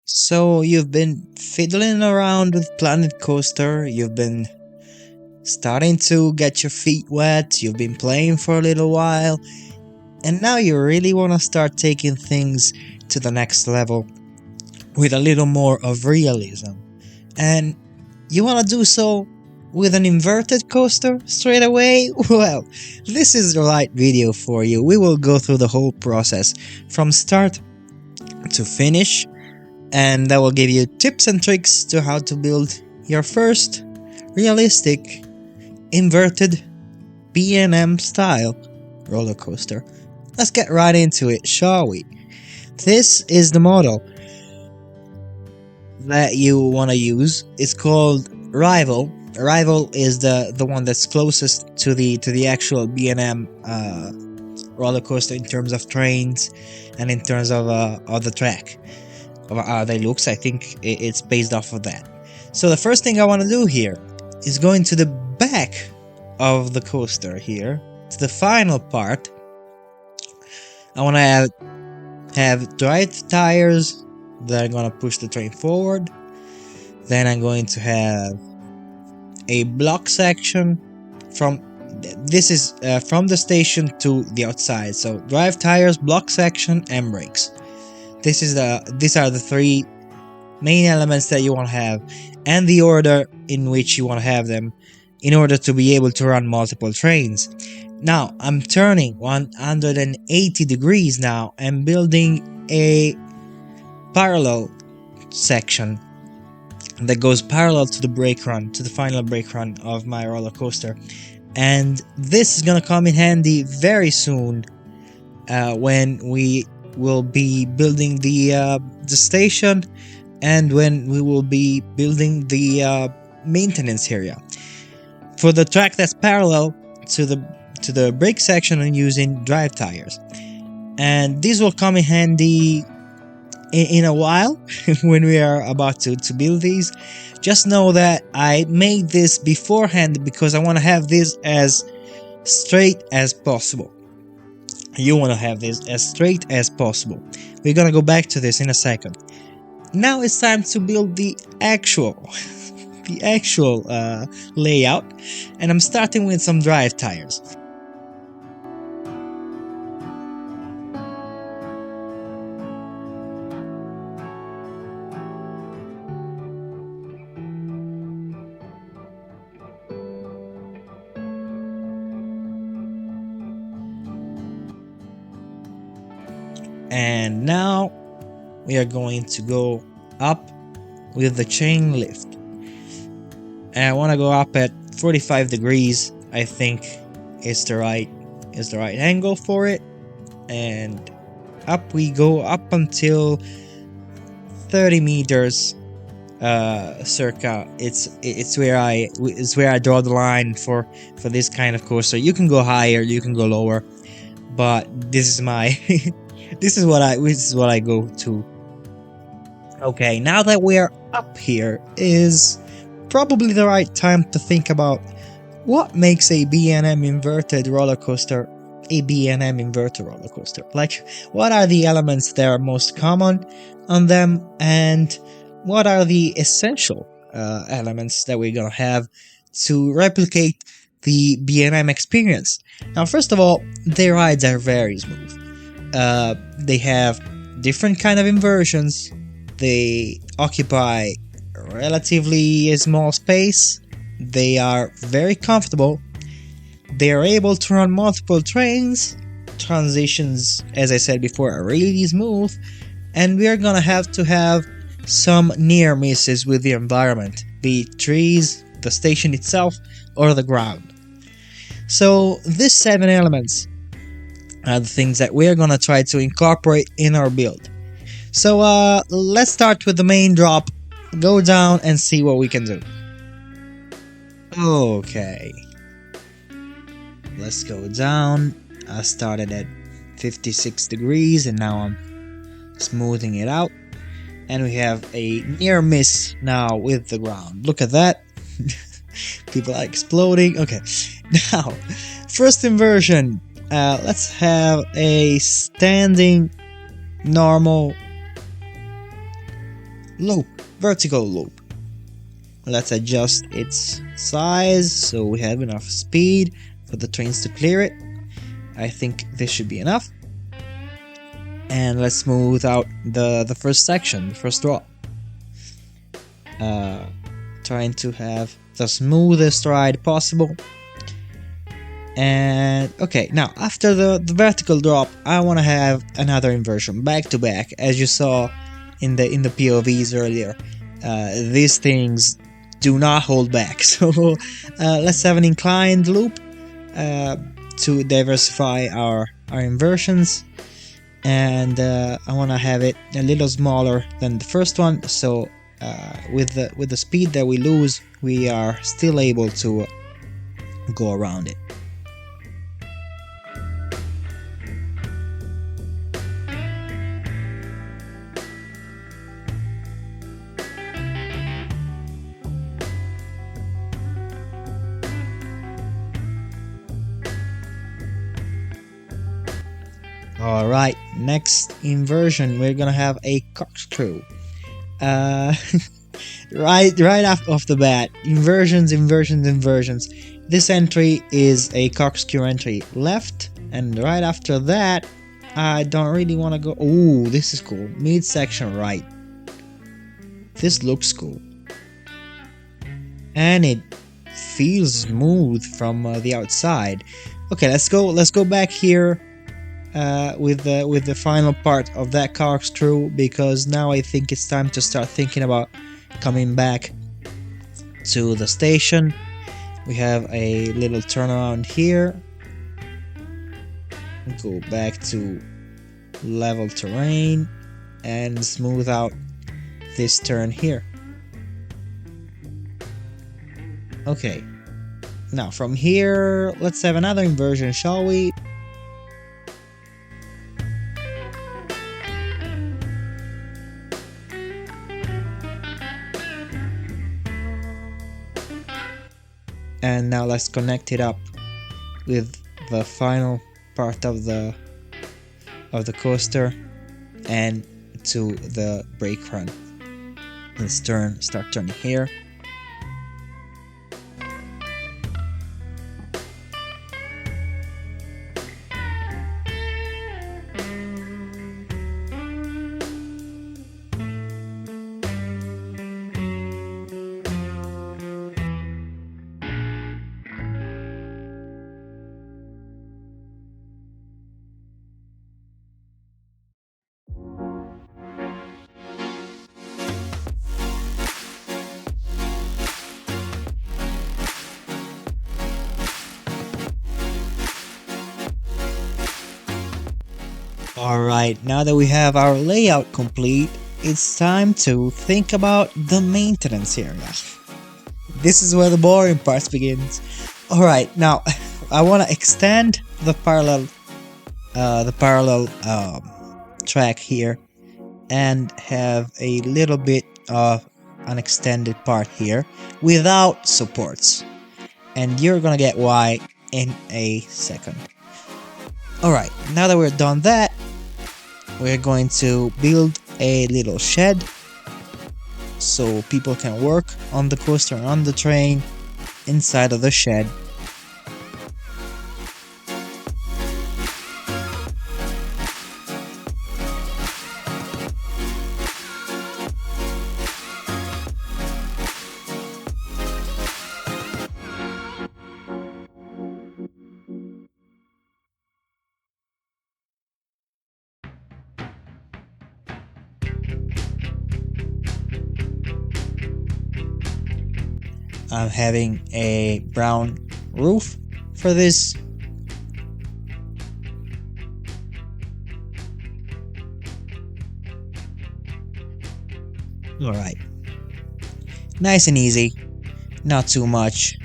So you've been fiddling around with Planet Coaster, you've been starting to get your feet wet, you've been playing for a little while, and now you really want to start taking things to the next level with a little more of realism. And you want to do so with an inverted coaster straight away? Well, this is the right video for you. We will go through the whole process from start to finish, and that will give you tips and tricks to how to build your first realistic inverted B&M style roller coaster. Let's get right into it, shall we? This is the model that you want to use. It's called Rival. Rival is the one that's closest to the actual B&M roller coaster in terms of trains and in terms of the track. The looks, I think it's based off of that. So the first thing I want to do here is go into the back of the coaster here, to the final part. I want to have drive tires that are going to push the train forward. Then I'm going to have a block section from from the station to the outside. So drive tires, block section, and brakes. These are the three main elements that you want to have, and the order in which you want to have them in order to be able to run multiple trains. Now I'm turning 180 degrees now and building a parallel section that goes parallel to the brake run, to the final brake run of my roller coaster. And this is gonna come in handy very soon when we will be building the station, and when we will be building the maintenance area. For the track that's parallel to the brake section, I'm using drive tires, and these will come in handy in a while when we are about to build these. Just know that I made this beforehand because I want to have this as straight as possible. You want to have this as straight as possible. We're gonna go back to this in a second. Now it's time to build the actual layout, and I'm starting with some drive tires. And now we are going to go up with the chain lift. And I want to go up at 45 degrees. I think is the right angle for it. And up we go, up until 30 meters circa. It's where I draw the line for this kind of coaster. You can go higher, you can go lower, but this is my this is what I go to. Okay, now that we're up here is probably the right time to think about what makes a B&M inverted roller coaster a B&M inverted roller coaster. Like, what are the elements that are most common on them, and what are the essential elements that we're gonna have to replicate the B&M experience? Now, first of all, their rides are very smooth. They have different kind of inversions. They occupy a relatively small space. They are very comfortable. They are able to run multiple trains. Transitions, as I said before, are really smooth. And we are gonna have to have some near misses with the environment, be it trees, the station itself, or the ground. So these 7 elements are the things that we're gonna try to incorporate in our build. So let's start with the main drop, go down and see what we can do. Okay, let's go down. I started at 56 degrees and now I'm smoothing it out. And we have a near miss now with the ground. Look at that. People are exploding. Okay, now, first inversion. Let's have a standing normal loop, vertical loop. Let's adjust its size so we have enough speed for the trains to clear it. I think this should be enough. And let's smooth out the first section, the first drop. Trying to have the smoothest ride possible. And okay, now after the vertical drop, I want to have another inversion back to back, as you saw in the POVs earlier. These things do not hold back, so let's have an inclined loop to diversify our inversions. And I want to have it a little smaller than the first one, so with the speed that we lose, we are still able to go around it. Alright, next inversion, we're gonna have a corkscrew. right off the bat, inversions. This entry is a corkscrew entry left, and right after that, I don't really want to go. Oh, this is cool. Midsection right. This looks cool, and it feels smooth from the outside. Okay, let's go back here. With the final part of that corkscrew, because now I think it's time to start thinking about coming back to the station. We have a little turnaround here. Go back to level terrain and smooth out this turn here. Okay, now from here, let's have another inversion, shall we? And now let's connect it up with the final part of the coaster and to the brake run. Let's start turning here. Alright, now that we have our layout complete, it's time to think about the maintenance area. This is where the boring part begins. Alright, now I want to extend the parallel track here and have a little bit of an extended part here without supports. And you're gonna get why in a second. Alright, now that we're done that, we're going to build a little shed so people can work on the coaster and on the train inside of the shed. I'm having a brown roof for this. Alright. Nice and easy. Not too much.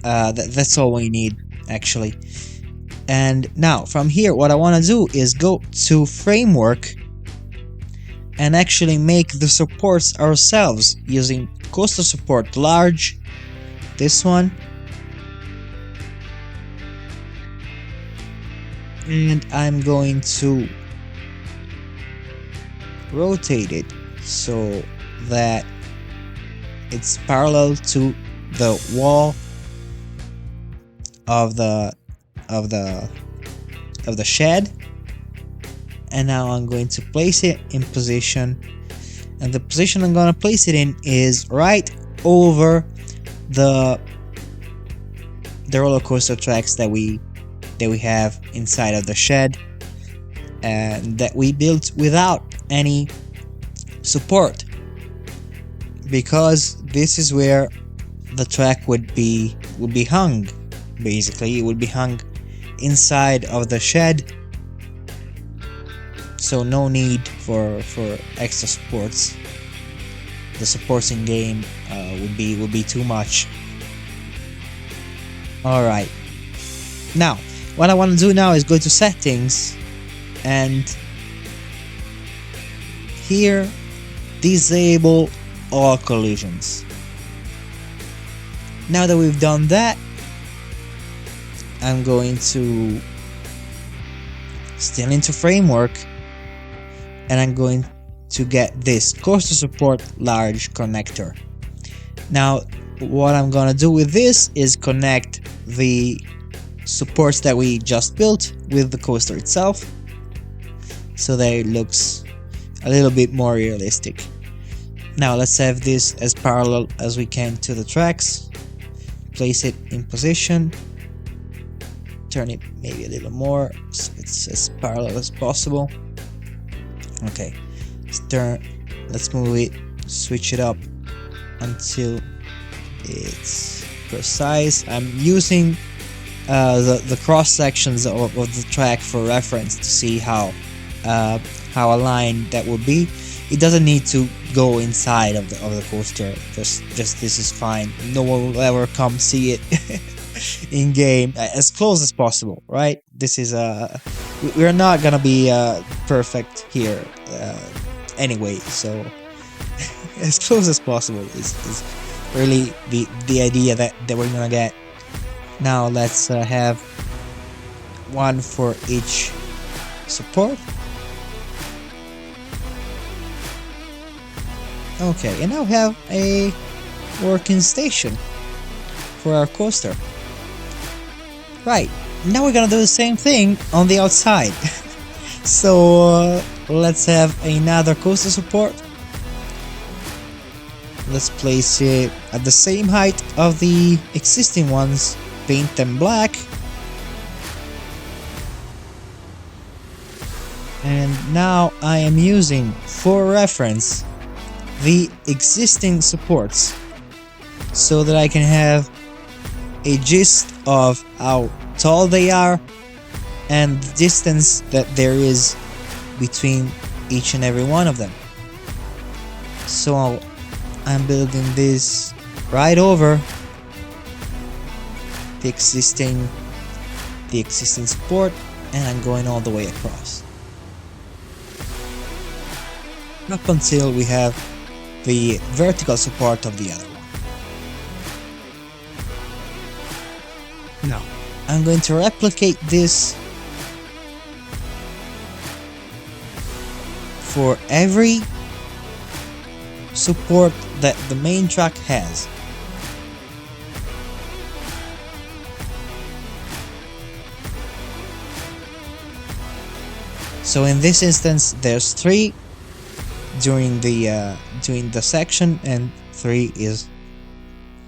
That's all we need, actually. And now, from here, what I want to do is go to framework and actually make the supports ourselves using coaster support large. This one, and I'm going to rotate it so that it's parallel to the wall of the shed, and now I'm going to place it in position, and the position I'm going to place it in is right over the roller coaster tracks that we have inside of the shed, and that we built without any support, because this is where the track would be hung. Basically, it would be hung inside of the shed, so no need for extra supports. The supports in game would be too much. Alright, now what I want to do now is go to settings, and here disable all collisions. Now that we've done that, I'm going to still into framework, and I'm going to get this coaster support large connector. Now what I'm gonna do with this is connect the supports that we just built with the coaster itself, so that it looks a little bit more realistic. Now let's have this as parallel as we can to the tracks, place it in position, turn it maybe a little more so it's as parallel as possible. Okay, let's move it, switch it up until it's precise. I'm using the cross sections of the track for reference to see how aligned that would be. It doesn't need to go inside of the coaster. Just this is fine. No one will ever come see it in game, as close as possible, right? This is we're not gonna be perfect here anyway, so as close as possible is really the idea that we're gonna get. Now let's have one for each support. Okay, and now we have a working station for our coaster. Right, now we're gonna do the same thing on the outside. So let's have another coaster support. Let's place it at the same height of the existing ones, paint them black, and now I am using for reference the existing supports, so that I can have a gist of how tall they are and the distance that there is between each and every one of them. So I'm building this right over the existing support, and I'm going all the way across up until we have the vertical support of the other one. Now I'm going to replicate this for every support that the main track has. So in this instance there's 3 during the section, and 3 is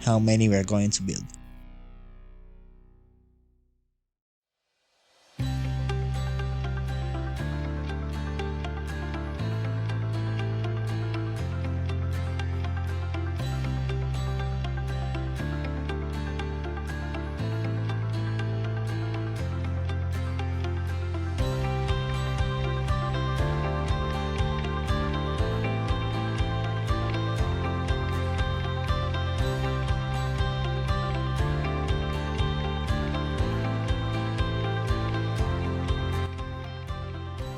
how many we're going to build.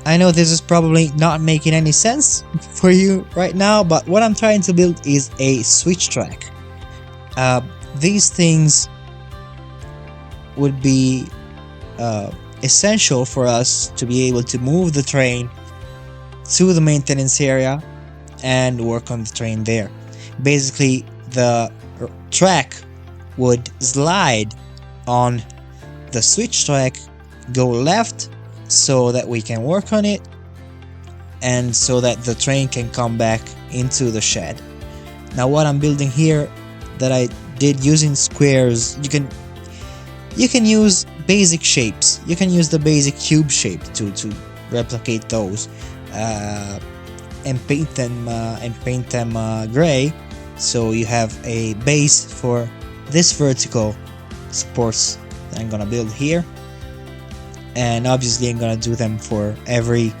I know this is probably not making any sense for you right now, but what I'm trying to build is a switch track. These things would be essential for us to be able to move the train to the maintenance area and work on the train there. Basically, the track would slide on the switch track, go left so that we can work on it, and so that the train can come back into the shed. Now what I'm building here that I did using squares, you can use basic shapes. You can use the basic cube shape to replicate those and paint them gray, so you have a base for this vertical supports that I'm gonna build here. And obviously I'm gonna do them for every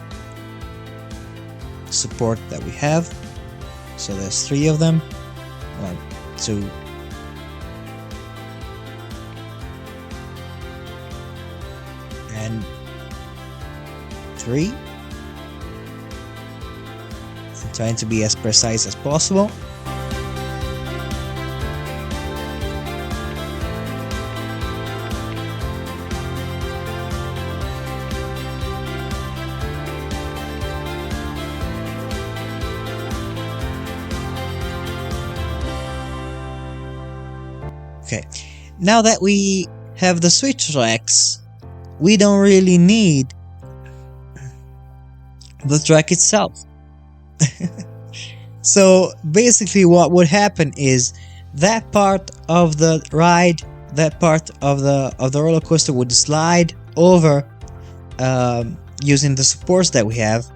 support that we have. So there's 3 of them. 1, 2, and 3. I'm trying to be as precise as possible. Okay, now that we have the switch tracks, we don't really need the track itself. So basically what would happen is that part of the ride, that part of the roller coaster would slide over using the supports that we have,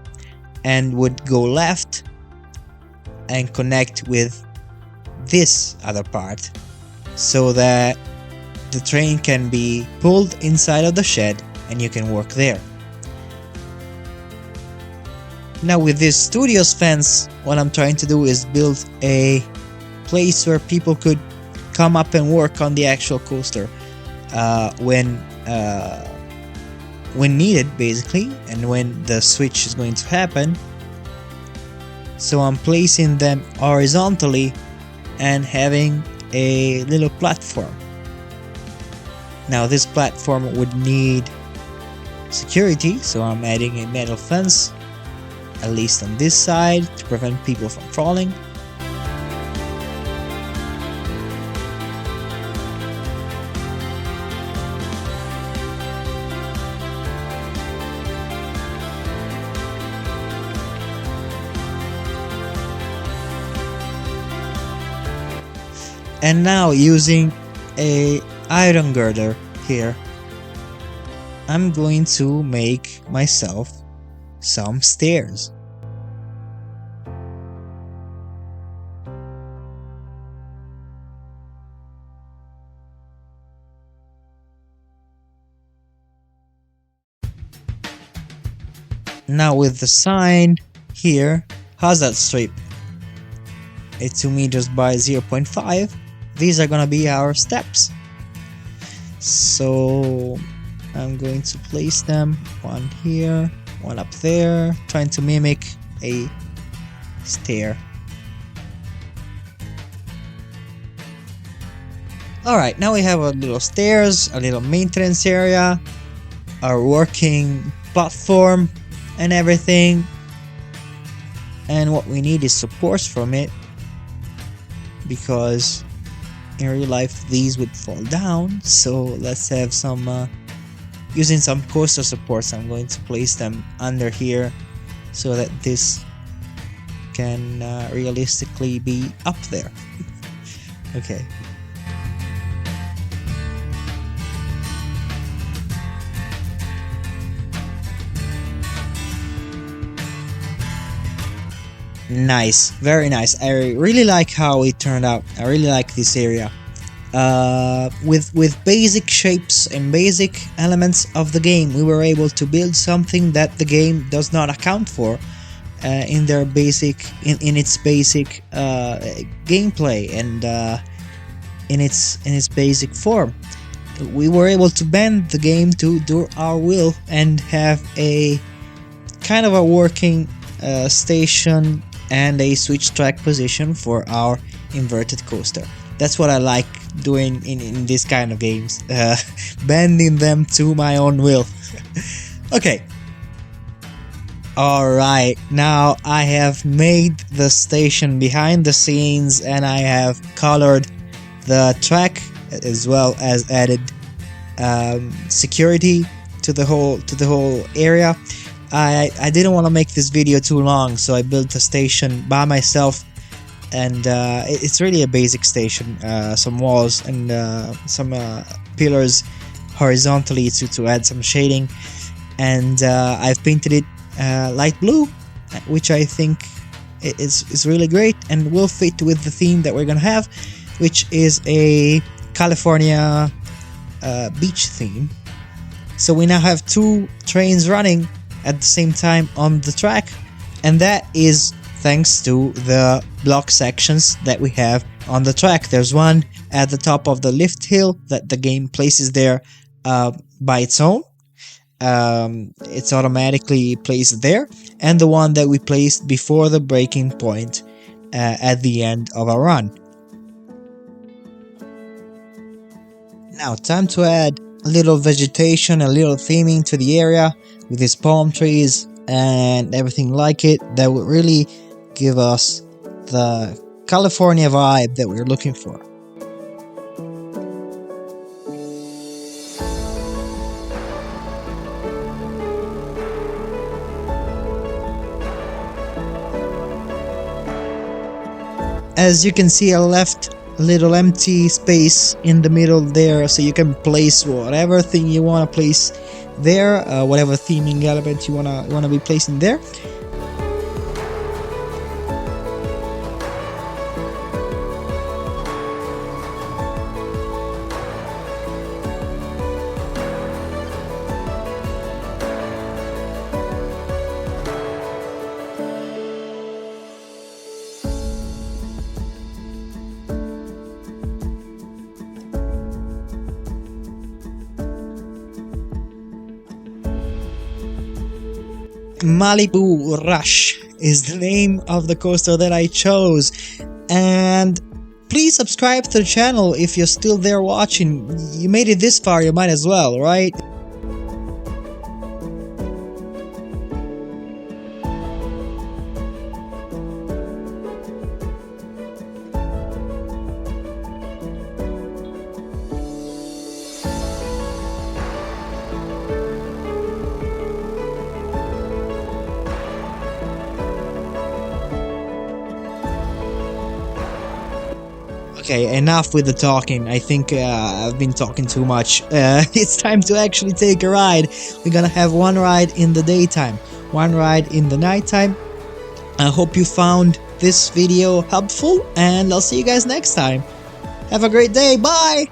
and would go left and connect with this other part, so that the train can be pulled inside of the shed and you can work there. Now with this studios fence, what I'm trying to do is build a place where people could come up and work on the actual coaster when needed, basically, and when the switch is going to happen. So I'm placing them horizontally and having a little platform. Now this platform would need security, so I'm adding a metal fence, at least on this side, to prevent people from crawling. And now using a iron girder here, I'm going to make myself some stairs. Now with the sign here, hazard strip, it's 2 meters by 0.5. These are gonna be our steps. So I'm going to place them, one here, one up there, trying to mimic a stair. Alright, now we have a little stairs, a little maintenance area, our working platform and everything. And what we need is supports from it, because in real life these would fall down. So let's have some using some coaster supports. I'm going to place them under here so that this can realistically be up there. Okay. Nice, very nice. I really like how it turned out. I really like this area. With basic shapes and basic elements of the game, we were able to build something that the game does not account for in its basic gameplay and in its basic form. We were able to bend the game to do our will and have a kind of a working station and a switch track position for our inverted coaster. That's what I like doing in this kind of games, bending them to my own will. Okay, Alright, now I have made the station behind the scenes, and I have colored the track as well as added security to the whole area. I didn't want to make this video too long, so I built a station by myself, and it's really a basic station. Some walls and some pillars horizontally to add some shading, and I've painted it light blue, which I think is really great and will fit with the theme that we're gonna have, which is a California beach theme. So we now have two trains running at the same time on the track, and that is thanks to the block sections that we have on the track. There's one at the top of the lift hill that the game places there by its own. It's automatically placed there, and the one that we placed before the breaking point at the end of our run. Now, time to add a little vegetation, a little theming to the area with these palm trees and everything like it that would really give us the California vibe that we're looking for. As you can see, I left a little empty space in the middle there, so you can place whatever thing you want to place there, whatever theming element you wanna be placing there. Malibu Rush is the name of the coaster that I chose, and please subscribe to the channel if you're still there watching. You made it this far, you might as well, right? Okay, enough with the talking. I think I've been talking too much. It's time to actually take a ride. We're gonna have one ride in the daytime, one ride in the nighttime. I hope you found this video helpful, and I'll see you guys next time. Have a great day. Bye!